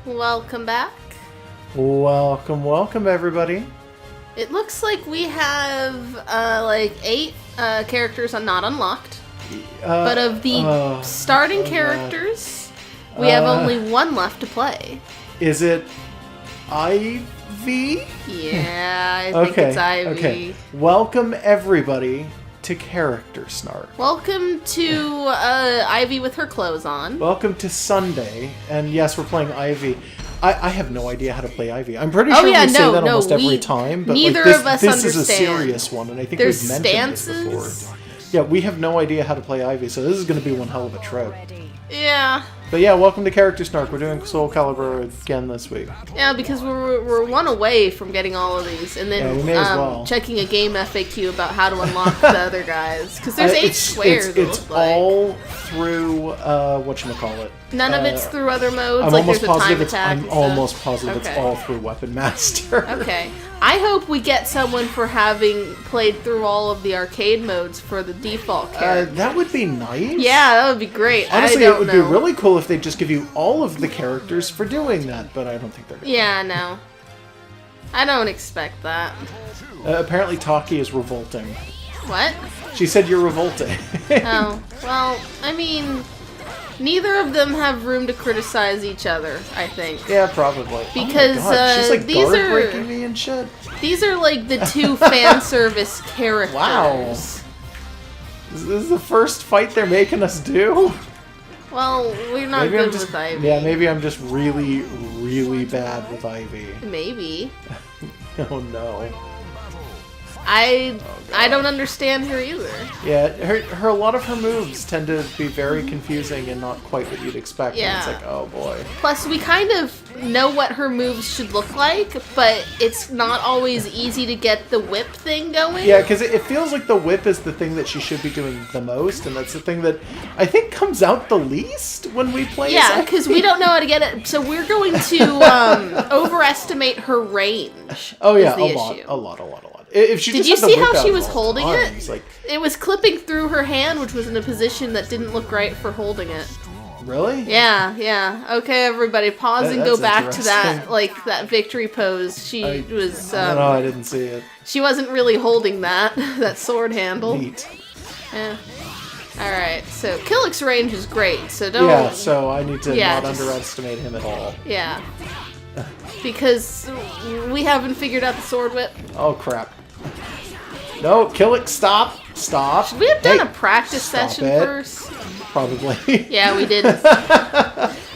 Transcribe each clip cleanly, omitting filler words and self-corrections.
Welcome back. Welcome everybody. It looks like we have like 8 characters not unlocked. But of the starting characters, we have only 1 left to play. Is it Ivy? Yeah, I think it's Ivy. Okay. Welcome everybody to Character Snark. Welcome to Ivy with her clothes on. Welcome to Sunday, and yes, we're playing Ivy. I have no idea how to play Ivy. I'm pretty sure we say that almost every time, but neither like, of us this understand. is a serious one, and I think There's we've mentioned stances. this before. Yeah, we have no idea how to play Ivy, so this is going to be one hell of a trip. Yeah. But yeah, welcome to Character Snark. We're doing Soul Calibur again this week. Yeah, because we're 1 away from getting all of these, and then we may as well. checking a game FAQ about how to unlock the other guys. Because there's 8 squares. It's all through whatchamacallit. None of it's through other modes. I'm like almost there's a time positive. attack. I'm almost positive it's all through Weapon Master. Okay. I hope we get someone for having played through all of the arcade modes for the default character. That would be nice. Yeah, that would be great. Honestly, I it would be really cool if they just give you all of the characters for doing that, but I don't think they're going to. Yeah, no. I don't expect that. Apparently, Taki is revolting. What? She said you're revolting. Oh, well, I mean, neither of them have room to criticize each other, I think. Yeah, probably. Because oh my God. She's like these guard breaking me and shit. These are like the 2 fan service characters. Wow. This is the first fight they're making us do? Well, we're not good with Ivy. Yeah, maybe I'm just really, really bad with Ivy. Maybe. Oh no. I don't understand her either. Yeah, her a lot of her moves tend to be very confusing and not quite what you'd expect. Yeah. And it's like, oh boy. Plus, we kind of know what her moves should look like, but it's not always easy to get the whip thing going. Yeah, because it feels like the whip is the thing that she should be doing the most, and that's the thing that I think comes out the least when we play. Yeah, because we don't know how to get it. So we're going to overestimate her range. Oh yeah, a lot. If she Did just you had the see whip how out she was all holding times, it? like, it was clipping through her hand, which was in a position that didn't look right for holding it. Really? Yeah. Okay, everybody, pause and go back to that, interesting. that victory pose. She was. No, I didn't see it. She wasn't really holding that sword handle. Neat. Yeah. All right. So Killick's range is great. So don't. Yeah. So I need to not just underestimate him at all. Yeah. Because we haven't figured out the sword whip. Oh crap. No, Killick, stop. Should we have done a practice session first? Probably. Yeah, we did.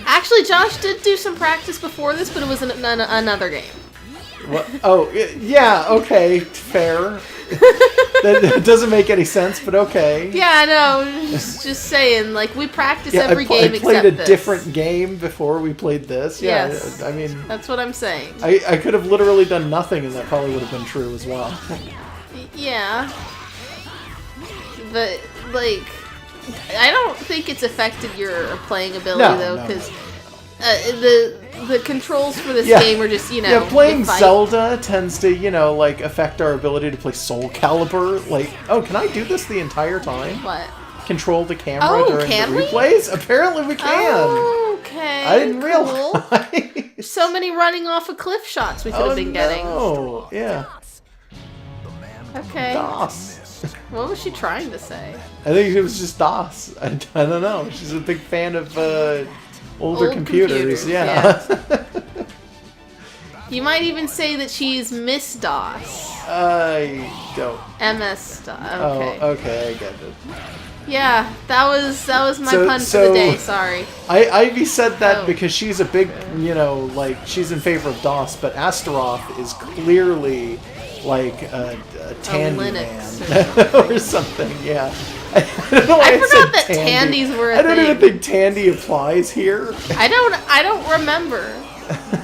Actually, Josh did do some practice before this, but it was another game. What? Oh, yeah, okay, fair. That doesn't make any sense, but okay. Yeah, I know. Just saying, like, we practice every game except this. I played a different game before we played this. Yeah, yes. I mean... That's what I'm saying. I could have literally done nothing, and that probably would have been true as well. Yeah. But, like, I don't think it's affected your playing ability, though, because the controls for this game are just, Yeah, playing Zelda tends to, like, affect our ability to play Soul Calibur. Like, oh, can I do this the entire time? What? Control the camera during the replays? Apparently we can! Oh, okay. I didn't realize. So many running off a cliff shots we could have been getting. Oh, yeah. Okay. DOS. What was she trying to say? I think it was just DOS. I don't know. She's a big fan of older computers. Yeah. You might even say that she's Miss DOS. I don't. MS DOS. Okay. Oh, okay, I get it. Yeah, that was my pun for the day. Sorry. Ivy said that because she's a big, like she's in favor of DOS, but Astaroth is clearly like a Tandy man or something. Yeah. I don't know why I forgot that Tandies were a thing. I don't even think Tandy applies here. I don't remember.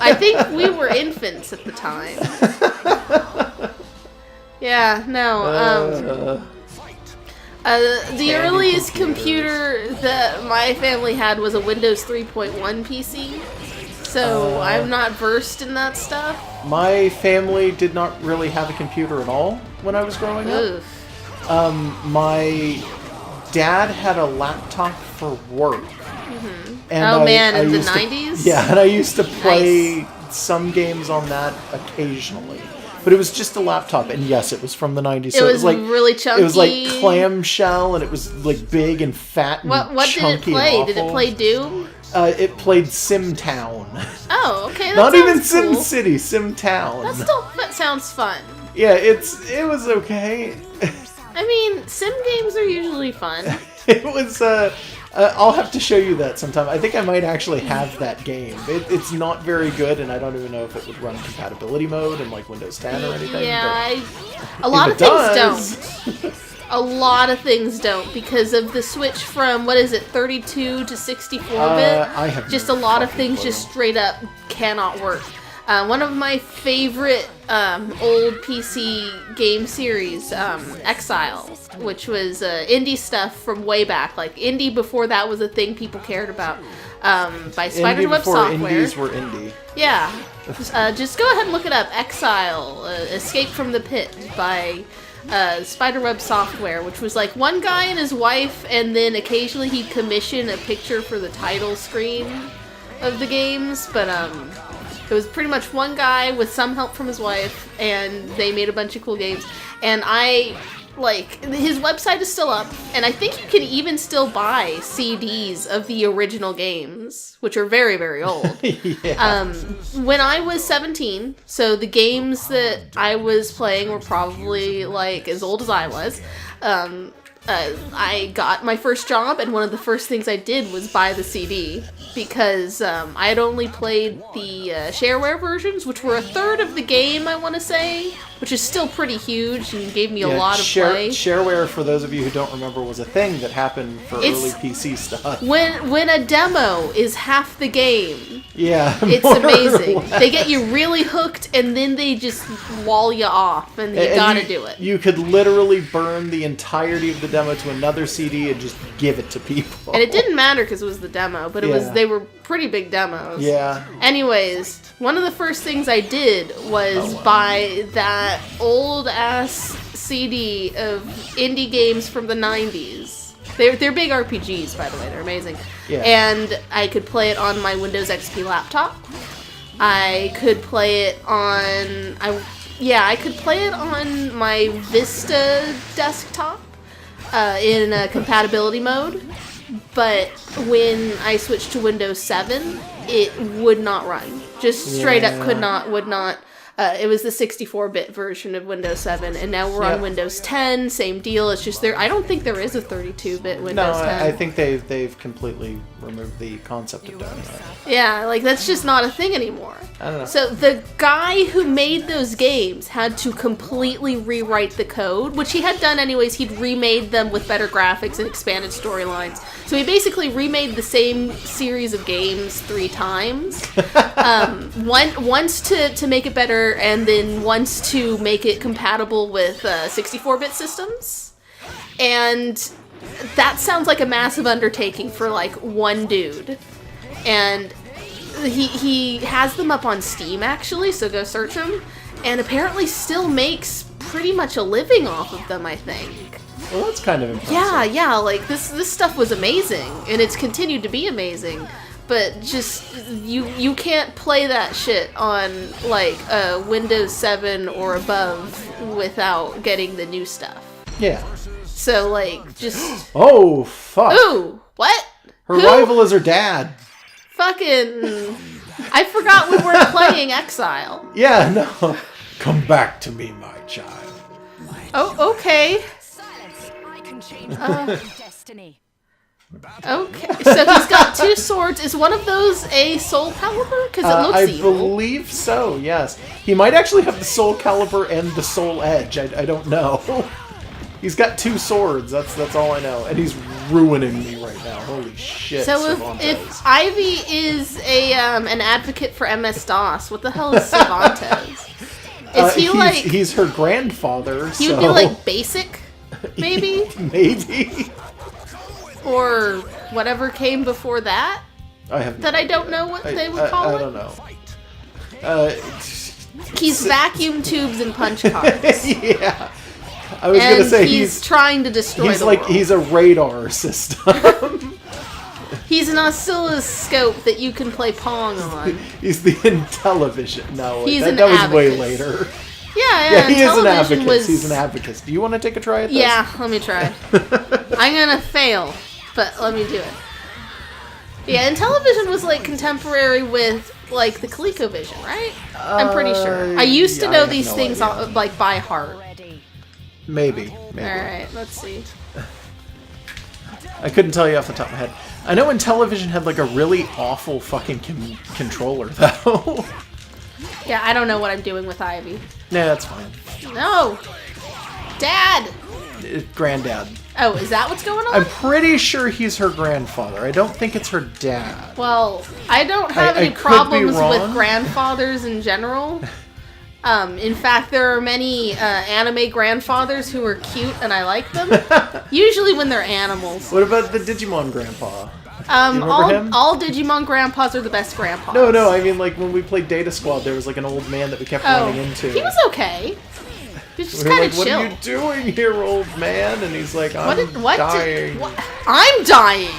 I think we were infants at the time. Yeah, no. The earliest computer that my family had was a Windows 3.1 PC. So I'm not versed in that stuff. My family did not really have a computer at all when I was growing up. My dad had a laptop for work, And in the 90s? Yeah, and I used to play some games on that occasionally. But it was just a laptop, and yes, it was from the 90s. So it was like really chunky. It was like clamshell, and it was like big and fat and what chunky. What did it play? And did it play Doom? It played SimTown. Oh, okay. That Not even cool. SimCity, SimTown. That sounds fun. Yeah, it was okay. I mean, sim games are usually fun. It was. I'll have to show you that sometime. I think I might actually have that game. It's not very good, and I don't even know if it would run compatibility mode in like Windows 10 or anything. Yeah, a lot of things don't. A lot of things don't because of the switch from 32 to 64-bit. I have just a lot of things just straight up cannot work. One of my favorite old PC game series, Exile, which was indie stuff from way back, like indie before that was a thing people cared about, by Spiderweb Software. Indies were indie. Yeah. Just go ahead and look it up. Exile, Escape from the Pit by Spiderweb Software, which was like one guy and his wife, and then occasionally he'd commission a picture for the title screen of the games, but it was pretty much one guy with some help from his wife, and they made a bunch of cool games. And his website is still up, and I think you can even still buy CDs of the original games, which are very, very old. Yeah. When I was 17, so the games that I was playing were probably like as old as I was. I got my first job, and one of the first things I did was buy the CD because I had only played the shareware versions, which were a third of the game, I want to say, which is still pretty huge and gave me a lot of play. Shareware, for those of you who don't remember, was a thing that happened for early PC stuff. When a demo is half the game, yeah, it's amazing. They get you really hooked, and then they just wall you off, and you gotta do it. You could literally burn the entirety of the demo to another CD and just give it to people. And it didn't matter because it was the demo, but they were pretty big demos. Yeah. Anyways, one of the first things I did was buy that old-ass CD of indie games from the 90s. They're big RPGs, by the way. They're amazing. Yeah. And I could play it on my Windows XP laptop. I could play it on... I could play it on my Vista desktop in compatibility mode. But when I switched to Windows 7, it would not run. Just straight up would not. It was the 64-bit version of Windows 7, and now we're on Windows 10. Same deal. It's just I don't think there is a 32-bit Windows 10. No, I think they've completely removed the concept of doing that. Yeah, like that's just not a thing anymore. I don't know. So the guy who made those games had to completely rewrite the code, which he had done anyways. He'd remade them with better graphics and expanded storylines. So he basically remade the same series of games 3 times. Once to make it better, and then once to make it compatible with 64-bit systems. And that sounds like a massive undertaking for like one dude. And he has them up on Steam actually, so go search them. And apparently still makes pretty much a living off of them, I think. Well, that's kind of impressive. Yeah, like this stuff was amazing, and it's continued to be amazing. But just you can't play that shit on like Windows 7 or above without getting the new stuff. Yeah. So like just oh fuck. Ooh, what? Her rival is her dad. Fucking I forgot we weren't playing Exile. Yeah, no. Come back to me, my child. Oh, okay. Destiny. Okay, so he's got 2 swords. Is one of those a Soul Calibur? Because it looks evil. I believe so, yes. He might actually have the Soul Calibur and the Soul Edge. I don't know. He's got 2 swords. That's all I know. And he's ruining me right now. Holy shit. So if Ivy is an advocate for MS-DOS, what the hell is Cervantes? Is he he's her grandfather, He would be like basic, maybe? Maybe. Or whatever came before that? I don't know what they would call it? I don't know. He's vacuum tubes and punch cards. Yeah. I was going to say he's trying to destroy the world. He's a radar system. He's an oscilloscope that you can play Pong on. He's the Intellivision. No, He's that was way later. Yeah, he is an Intellivision abacus. He's an abacus. Do you want to take a try at this? Yeah, let me try. I'm gonna fail, but let me do it. Yeah, Intellivision was like contemporary with like the ColecoVision, right? I'm pretty sure. I used to know these things like by heart. Maybe. All right, let's see. I couldn't tell you off the top of my head. I know Intellivision had like a really awful fucking controller though. Yeah, I don't know what I'm doing with Ivy. Nah, that's fine. No! Dad! Granddad. Oh, is that what's going on? I'm pretty sure he's her grandfather. I don't think it's her dad. Well, I don't have any problems with grandfathers in general. In fact, there are many anime grandfathers who are cute and I like them. Usually when they're animals. What about the Digimon grandpa? All Digimon grandpas are the best grandpas. No, I mean like when we played Data Squad, there was like an old man that we kept running into. He was okay. He's just kind of chill. What are you doing here, old man? And he's like, I'm dying. I'm dying.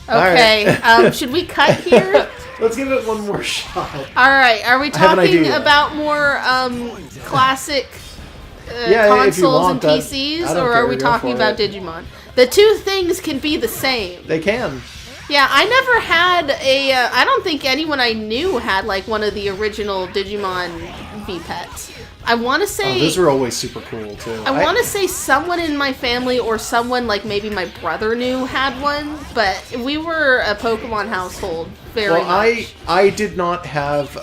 Okay, should we cut here? Let's give it one more shot. All right, are we talking about more classic consoles and PCs, or are we talking about Digimon? The two things can be the same. They can. Yeah, I never had I don't think anyone I knew had like one of the original Digimon V-Pets. I want to say... those were always super cool, too. I want to say someone in my family or someone like maybe my brother knew had one, but we were a Pokemon household very much. I did not have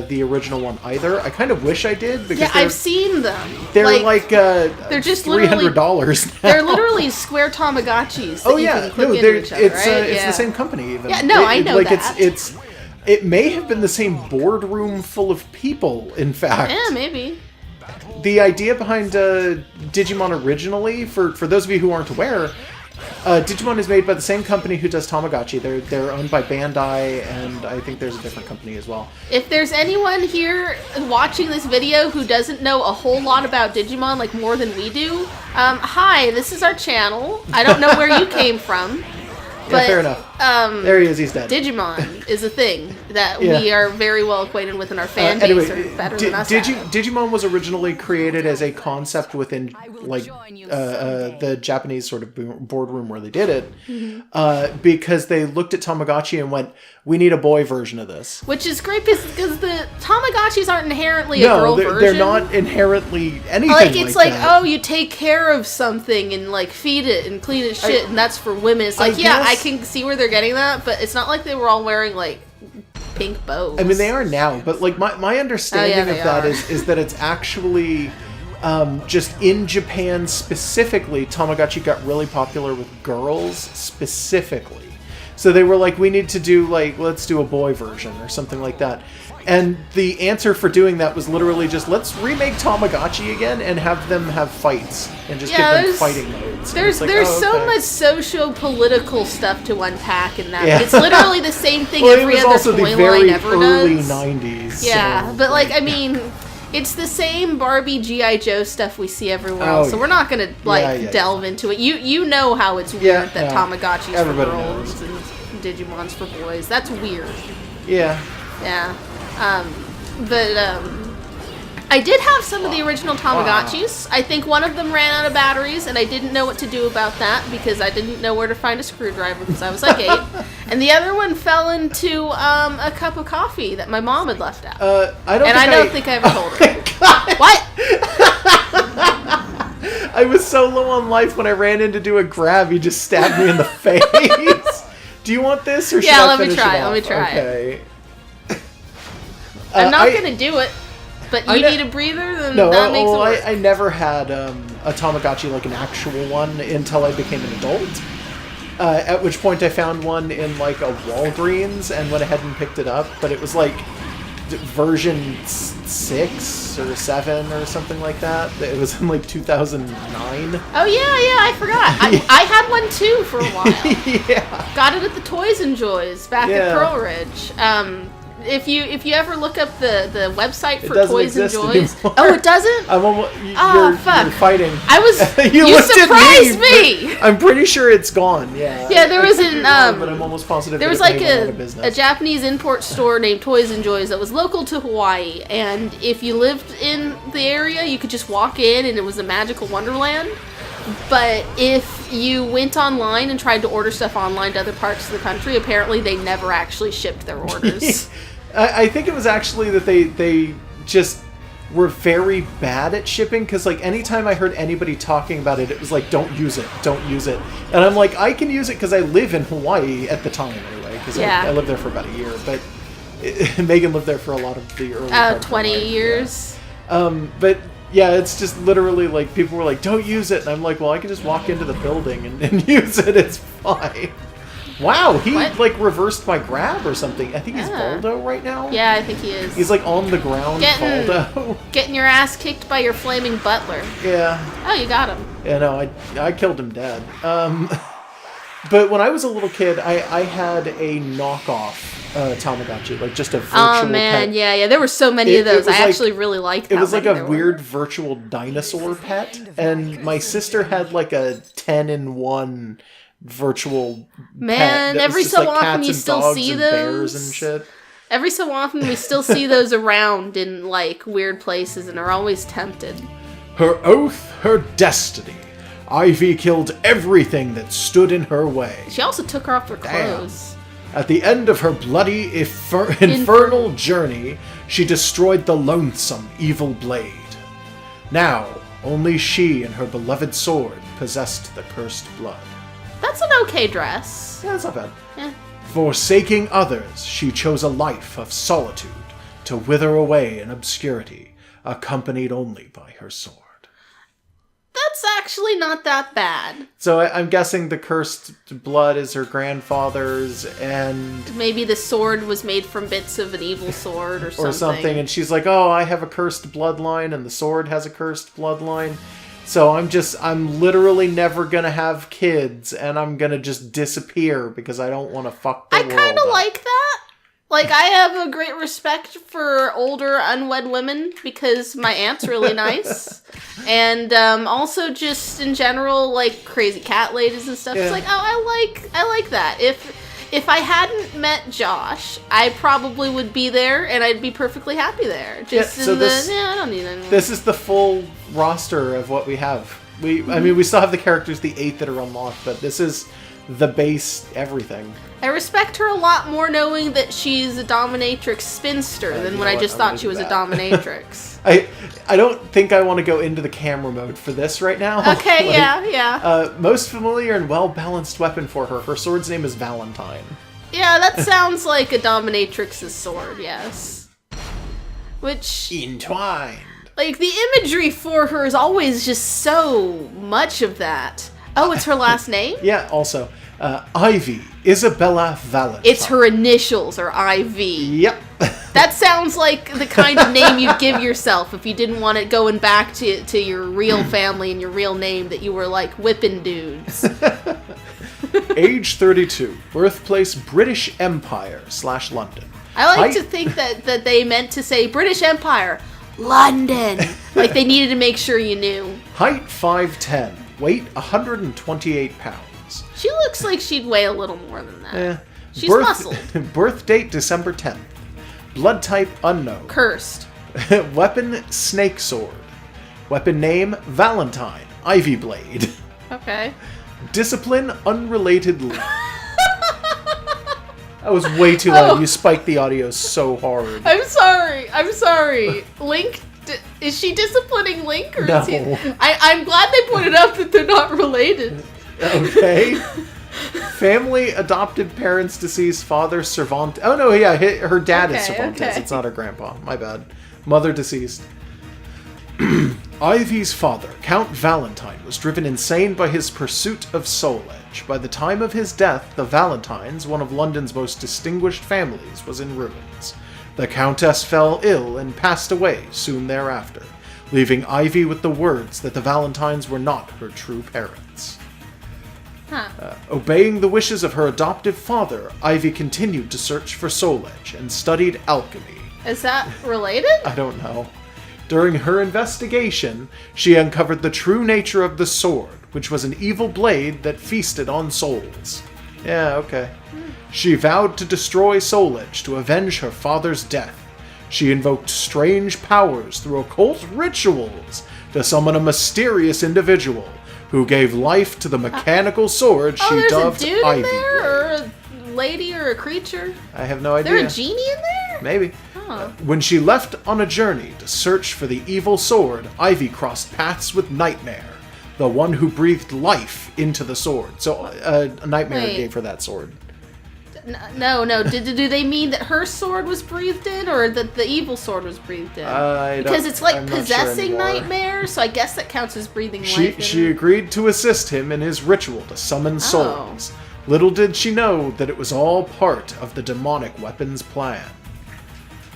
the original one either. I kind of wish I did. Because I've seen them. They're like they're just $300 now. They're literally square Tamagotchis that you can click into each other, right? It's the same company even. Yeah, no, I know that. It may have been the same boardroom full of people, in fact. Yeah, maybe. The idea behind Digimon originally, for those of you who aren't aware, Digimon is made by the same company who does Tamagotchi. They're owned by Bandai, and I think there's a different company as well. If there's anyone here watching this video who doesn't know a whole lot about Digimon, like more than we do, hi, this is our channel. I don't know where you came from. But, fair enough. There he is, he's dead. Digimon is a thing that we are very well acquainted with, and our fan base are better than us. Digimon was originally created as a concept within the Japanese sort of boardroom where they did it, because they looked at Tamagotchi and went, we need a boy version of this. Which is great because the Tamagotchis aren't inherently a girl version. They're not inherently anything like it's like that. Oh, you take care of something and like feed it and clean its shit, and that's for women. It's like, I can see where they're getting that, but it's not like they were all wearing like pink bows. I mean, they are now, but like my understanding of that is that it's actually just in Japan specifically, Tamagotchi got really popular with girls specifically. So they were like, we need to do let's do a boy version or something like that. And the answer for doing that was literally just, let's remake Tamagotchi again and have them have fights and just give them fighting modes. There's so much socio-political stuff to unpack in that. Yeah. It's literally the same thing every other toy line ever does. Early 90s. Yeah, so, but I mean, it's the same Barbie G.I. Joe stuff we see everywhere else, so we're not going to delve into it. You know how it's weird that Tamagotchi's for girls and Digimon's for boys. That's weird. Yeah. Yeah. But I did have some of the original Tamagotchis. I think one of them ran out of batteries, and I didn't know what to do about that because I didn't know where to find a screwdriver because I was like 8. And the other one fell into a cup of coffee that my mom had left out. I don't think I ever told her. What? I was so low on life when I ran in to do a grab, you just stabbed me in the face. Do you want this or should I finish it off? Let me try. Okay. I'm not going to do it, but you need a breather, then that makes it work. I never had a Tamagotchi, like an actual one, until I became an adult. At which point I found one in like a Walgreens and went ahead and picked it up, but it was like version 6 or 7 or something like that. It was in like 2009. Oh yeah, I forgot. I had one too for a while. Yeah. Got it at the Toys and Joys back at Pearl Ridge. if you ever look up the website for doesn't Toys and exist Joys, anymore. oh, it doesn't. I'm almost, Fuck. You're fighting. I was. you looked surprised at me. I'm pretty sure it's gone. Yeah. Yeah, there was an but I'm almost positive. there was that like it may went out of business. a Japanese import store named Toys and Joys that was local to Hawaii, and if you lived in the area, you could just walk in, and it was a magical wonderland. But if you went online and tried to order stuff online to other parts of the country, apparently they never actually shipped their orders. I think it was actually that they just were very bad at shipping, because like anytime I heard anybody talking about it, it was like, don't use it, and I'm like, I can use it because I live in Hawaii at the time anyway, because I lived there for about a year, but Megan lived there for a lot of the early 20 years. Yeah. But yeah, it's just literally like people were like, don't use it, and I'm like, well, I can just walk into the building and use it, it's fine. Wow, he like reversed my grab or something. I think he's Voldo right now. Yeah, I think he is. He's like on the ground, Voldo. Getting your ass kicked by your flaming butler. Yeah. Oh, you got him. Yeah, no, I killed him dead. But when I was a little kid, I had a knockoff Tamagotchi, like just a virtual Oh man, pet. yeah, there were so many of those. I actually really liked it was like a weird virtual dinosaur pet, and my sister had like a 10-in-1 virtual pet every just, so like, often cats you and still dogs see and those. bears and shit. Every so often we still see those around in like weird places and are always tempted. Her oath, her destiny. Ivy killed everything that stood in her way. She also took her off her clothes. At the end of her bloody, infernal journey, she destroyed the loathsome evil blade. Now, only she and her beloved sword possessed the cursed blood. That's an okay dress. Yeah, that's not bad. Yeah. Forsaking others, she chose a life of solitude to wither away in obscurity, accompanied only by her sword. That's actually not that bad. So I'm guessing the cursed blood is her grandfather's, and maybe the sword was made from bits of an evil sword or something. And she's like, oh, I have a cursed bloodline, and the sword has a cursed bloodline. So I'm literally never gonna have kids, and I'm gonna just disappear because I don't want to fuck the world up. I kind of like that. Like, I have a great respect for older unwed women because my aunt's really nice. And also just in general, like, crazy cat ladies and stuff. Yeah. It's like, oh, I like that. If I hadn't met Josh, I probably would be there and I'd be perfectly happy there. Just I don't need anyone. This is the full roster of what we have. I mean, we still have the characters, the 8 that are unlocked, but this is the base everything. I respect her a lot more knowing that she's a dominatrix spinster than when I just thought she was a dominatrix. I don't think I want to go into the camera mode for this right now. Okay, yeah. Most familiar and well-balanced weapon for her. Her sword's name is Valentine. Yeah, that sounds like a dominatrix's sword, yes. Which... Entwined. Like, the imagery for her is always just so much of that. Oh, it's her last name? Yeah, also. Ivy Isabella Valentine. It's her initials, or IV. Yep. That sounds like the kind of name you'd give yourself if you didn't want it going back to your real family and your real name that you were, like, whipping dudes. Age 32. Birthplace British Empire / London. I like to think that they meant to say British Empire, London. Like they needed to make sure you knew. Height 5'10". Weight 128 pounds. She looks like she'd weigh a little more than that. She's muscled. Birth date December 10th. Blood type unknown. Cursed. Weapon snake sword. Weapon name Valentine. Ivy blade. Okay. Discipline unrelated link. That was way too loud. You spiked the audio so hard. I'm sorry. Link. Is she disciplining Link? Or no. Is he... I'm glad they pointed out that they're not related. Okay. Family, adopted parents, deceased, father, Cervantes. Oh, no, yeah, her dad is Cervantes. Okay. It's not her grandpa. My bad. Mother, deceased. Ivy's father, Count Valentine, was driven insane by his pursuit of Soul Edge. By the time of his death, the Valentines, one of London's most distinguished families, was in ruins. The Countess fell ill and passed away soon thereafter, leaving Ivy with the words that the Valentines were not her true parents. Obeying the wishes of her adoptive father, Ivy continued to search for Soul Edge and studied alchemy. Is that related? I don't know. During her investigation, she uncovered the true nature of the sword, which was an evil blade that feasted on souls. Yeah, okay. She vowed to destroy Soul Edge to avenge her father's death. She invoked strange powers through occult rituals to summon a mysterious individual who gave life to the mechanical sword she dubbed there's a dude Ivy. in there, or a lady, or a creature? I have no idea. Is there a genie in there? Maybe. Huh. When she left on a journey to search for the evil sword, Ivy crossed paths with Nightmare, the one who breathed life into the sword. So Nightmare gave her that sword. No. Do they mean that her sword was breathed in, or that the evil sword was breathed in? Because it's like I'm possessing not sure anymore. Nightmare, so I guess that counts as breathing life in. She agreed to assist him in his ritual to summon souls. Little did she know that it was all part of the demonic weapon's plan.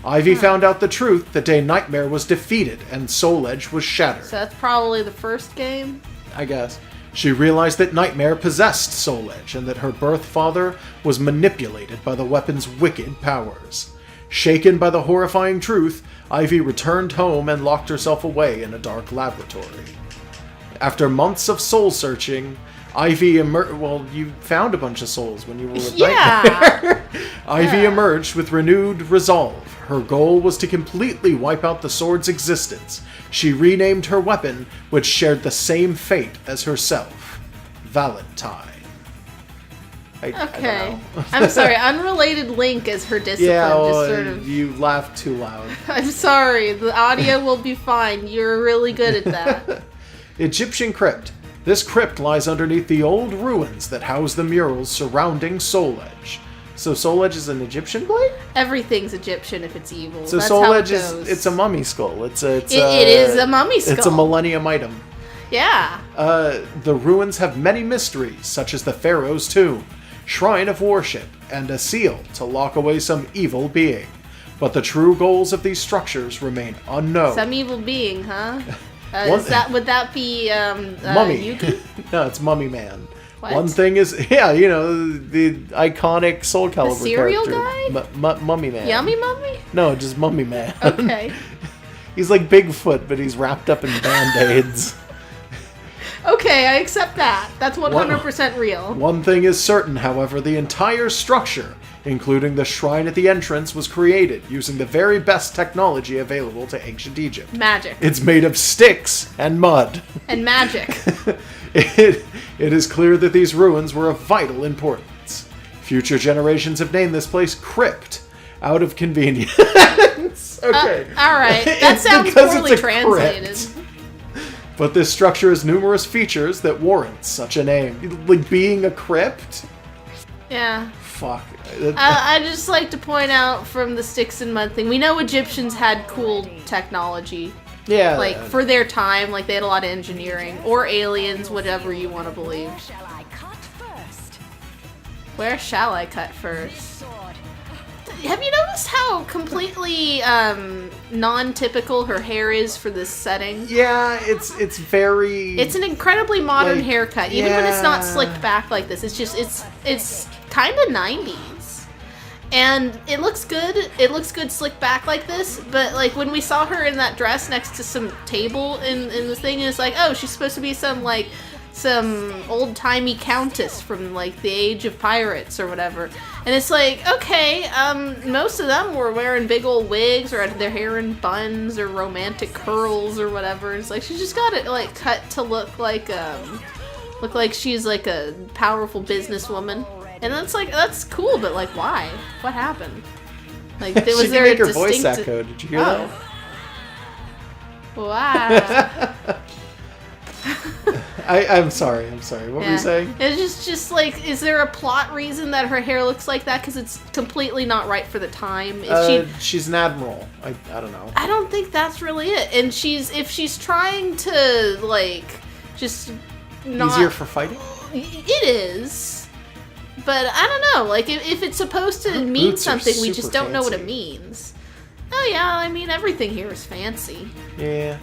Ivy found out the truth the day Nightmare was defeated and Soul Edge was shattered. So that's probably the first game? I guess. She realized that Nightmare possessed Soul Edge and that her birth father was manipulated by the weapon's wicked powers. Shaken by the horrifying truth, Ivy returned home and locked herself away in a dark laboratory. After months of soul searching, Ivy well, you found a bunch of souls when you were with Nightmare. Ivy emerged with renewed resolve. Her goal was to completely wipe out the sword's existence. She renamed her weapon, which shared the same fate as herself, Valentine. I don't know. I'm sorry, unrelated link as her discipline. Yeah, well, just sort of... you laughed too loud. I'm sorry, the audio will be fine. You're really good at that. Egyptian Crypt. This crypt lies underneath the old ruins that house the murals surrounding Soul Edge. So Soul Edge is an Egyptian blade? Everything's Egyptian if it's evil. So That's Soul how Edge it goes. it's a mummy skull. It is a mummy skull. It's a millennium item. Yeah. The ruins have many mysteries, such as the Pharaoh's tomb, shrine of worship, and a seal to lock away some evil being. But the true goals of these structures remain unknown. Some evil being, huh? Would that be Mummy? Yuki? No, it's Mummy Man. What? One thing is, the iconic Soul Calibur The cereal character. guy? Mummy Man. Yummy Mummy? No, just Mummy Man. Okay. He's like Bigfoot, but he's wrapped up in Band-Aids. Okay, I accept that. That's 100% real. One thing is certain, however, the entire structure, including the shrine at the entrance, was created using the very best technology available to ancient Egypt. Magic. It's made of sticks and mud. And magic. It is clear that these ruins were of vital importance. Future generations have named this place Crypt, out of convenience. Okay. Alright, that sounds poorly translated. But this structure has numerous features that warrant such a name. Like being a crypt? Yeah. Fuck. I just like to point out from the sticks and mud thing, we know Egyptians had cool technology. Yeah. Like, for their time, like, they had a lot of engineering. Or aliens, whatever you want to believe. Where shall I cut first? Have you noticed how completely non-typical her hair is for this setting? Yeah, it's very... It's an incredibly modern like, haircut, even when it's not slicked back like this. It's just, it's kind of 90s. And it looks good. It looks good slicked back like this, but like when we saw her in that dress next to some table in the thing, it's like, oh, she's supposed to be some old-timey countess from like the age of pirates or whatever. And it's like, okay, most of them were wearing big old wigs or had their hair in buns or romantic curls or whatever. It's like she's just got it like cut to look like she's like a powerful businesswoman. And that's like, that's cool, but like, why? What happened? Like, was there make a her voice distinct... echo. Did you hear that? Wow. I'm sorry. What were you saying? It's just like, is there a plot reason that her hair looks like that? Because it's completely not right for the time. She's an admiral. I don't know. I don't think that's really it. And if she's trying to, like, just not... Easier for fighting? It is. But I don't know, like, if it's supposed to mean something, we just don't know what it means. Oh yeah, I mean, everything here is fancy. Yeah.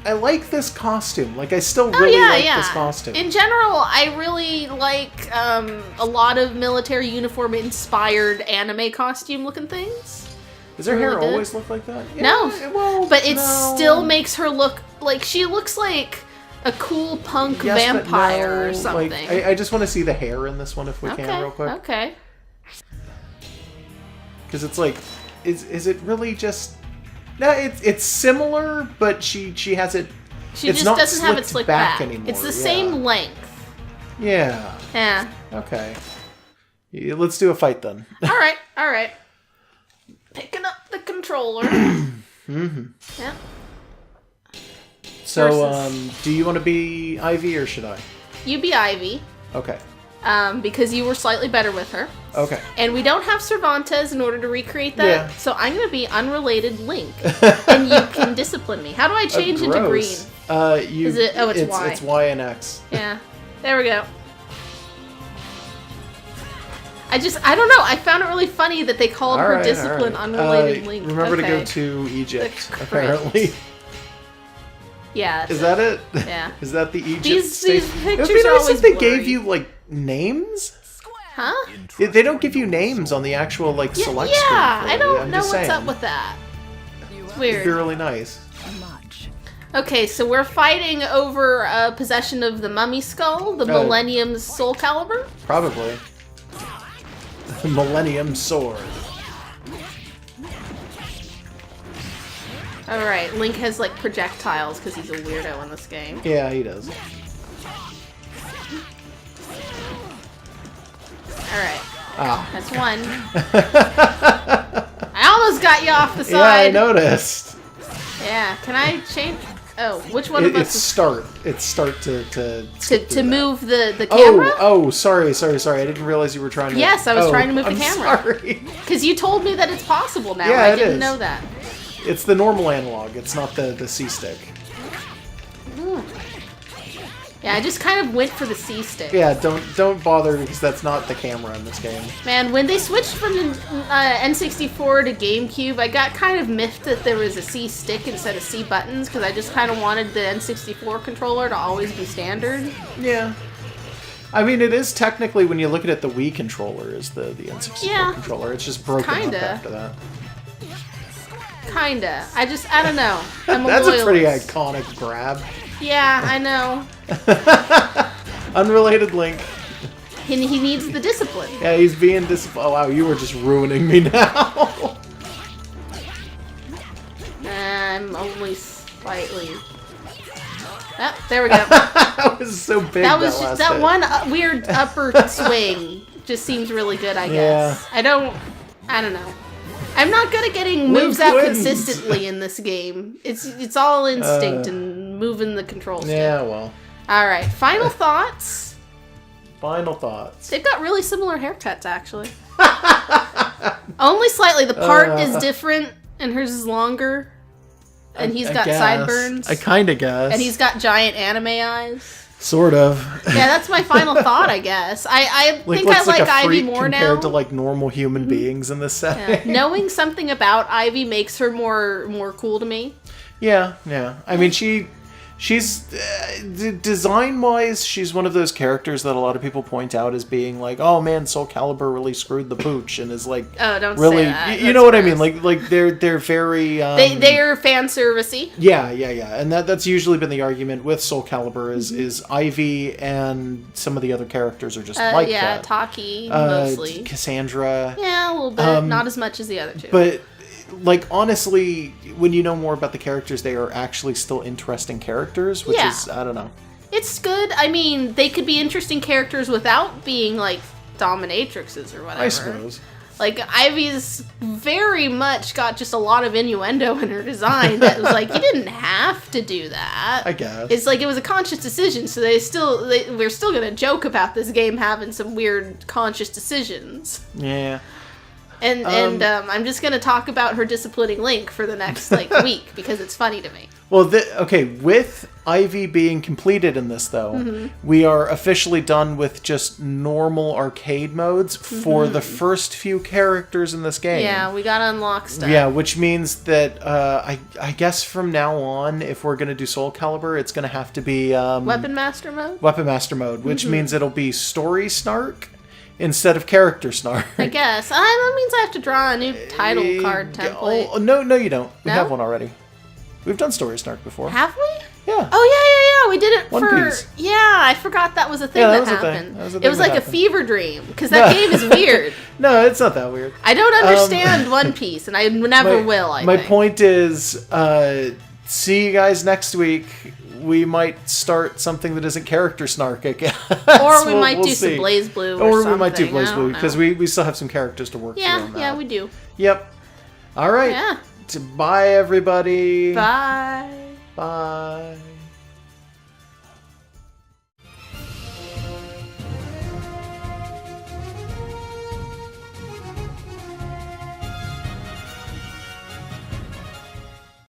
like this costume. Like, I still really like this costume. In general, I really like a lot of military uniform inspired anime costume looking things. Does her hair always look like that? Yeah, no, but it still makes her look like she looks like a cool punk vampire or something. Like, I just want to see the hair in this one if we can real quick. Okay. Because it's like, is it really just? No, it's similar, but she has it. She just doesn't have it slicked back anymore. It's the same length. Yeah. Yeah. Okay. Let's do a fight then. All right. Picking up the controller. Mm-hmm. Yeah. So, do you want to be Ivy or should I? You be Ivy. Okay. Because you were slightly better with her. Okay. And we don't have Cervantes in order to recreate that. Yeah. So I'm going to be unrelated Link. And you can discipline me. How do I change into green? Is it? Oh, it's Y. It's Y and X. Yeah. There we go. I don't know. I found it really funny that they called her discipline unrelated Link. Remember to go to Egypt, apparently. Yeah. Is that it? Yeah. Is that the Egypt These pictures It would be are nice always if they blurry. gave you, like, names? Huh? They don't give you names on the actual, like, select screen. Yeah, I don't know what's up with that. It's weird. It'd be really nice. Okay, so we're fighting over possession of the mummy skull, the Millennium's Soul Calibur? Probably. The Millennium Sword. Alright, Link has, like, projectiles because he's a weirdo in this game. Yeah, he does. Alright. Ah. That's one. I almost got you off the side. Yeah, I noticed. Yeah, can I change? Oh, which one of us? It's start. It's start to move the camera? Oh, sorry. I didn't realize you were trying to... Yes, I was trying to move the camera. Sorry. Because you told me that it's possible now. Yeah, I didn't know that. It's the normal analog. It's not the C-stick. Yeah, I just kind of went for the C-stick. Yeah, don't bother because that's not the camera in this game. Man, when they switched from N64 to GameCube, I got kind of miffed that there was a C-stick instead of C buttons because I just kind of wanted the N64 controller to always be standard. Yeah. I mean, it is technically, when you look at it, the Wii controller is the N64 controller. It's just broken up after that. Kinda. I don't know. I'm That's a pretty iconic grab. Yeah, I know. Unrelated Link. He needs the discipline. Yeah, he's being disciplined. Oh, wow, you were just ruining me now. I'm only slightly... Oh, there we go. That was so big. That was just that one weird upper swing. Just seems really good, I guess. Yeah. I don't know. I'm not good at getting moves out consistently in this game. It's all instinct and moving the control stick. Yeah, well. All right, final thoughts. Final thoughts. They've got really similar haircuts, actually. Only slightly. The part is different, and hers is longer. And he's got sideburns. I kind of guess. And he's got giant anime eyes. Sort of. Yeah, that's my final thought, I guess. I think I like Ivy more now. Compared to like normal human beings in this setting. Yeah. Knowing something about Ivy makes her more cool to me. Yeah. I mean, she's design-wise, she's one of those characters that a lot of people point out as being like, oh man, Soul Calibur really screwed the pooch, and is like, oh, don't really, say that. You know what I mean? Like they're very they're fan servicey. Yeah, and that's usually been the argument with Soul Calibur is Ivy and some of the other characters are just like that. Yeah, Taki mostly. Cassandra. Yeah, a little bit, not as much as the other two. But like, honestly, when you know more about the characters, they are actually still interesting characters, which is, I don't know. It's good. I mean, they could be interesting characters without being, like, dominatrixes or whatever. I suppose. Like, Ivy's very much got just a lot of innuendo in her design that was like, you didn't have to do that. I guess. It's like, it was a conscious decision, so we're still gonna joke about this game having some weird conscious decisions. Yeah. And I'm just going to talk about her disciplining Link for the next, week, because it's funny to me. Well, okay, with Ivy being completed in this, though, we are officially done with just normal arcade modes for the first few characters in this game. Yeah, we gotta unlock stuff. Yeah, which means that I guess from now on, if we're gonna do Soul Calibur, it's gonna have to be Weapon Master mode. Weapon Master mode, which means it'll be Story Snark instead of Character Snark. I guess. That means I have to draw a new title card template. Oh, no, you don't. We No? have one already. We've done Story Snark before. Have we? Yeah. Oh, yeah. We did it One for... Piece. Yeah, I forgot that was a thing Yeah, that that was a thing. happened. That was a It thing was that like happened. a fever dream, because that game is weird. No, it's not that weird. I don't understand One Piece, and I never will, I My think. point is, see you guys next week. We might start something that isn't Character Snark again. Or we might do see. some Blaze Blue Or something. we might do Blaze I Blue, don't because know. we still have some characters to work through on that. Yeah, we do. Yep. All right. Yeah. Bye, everybody. Bye. Bye.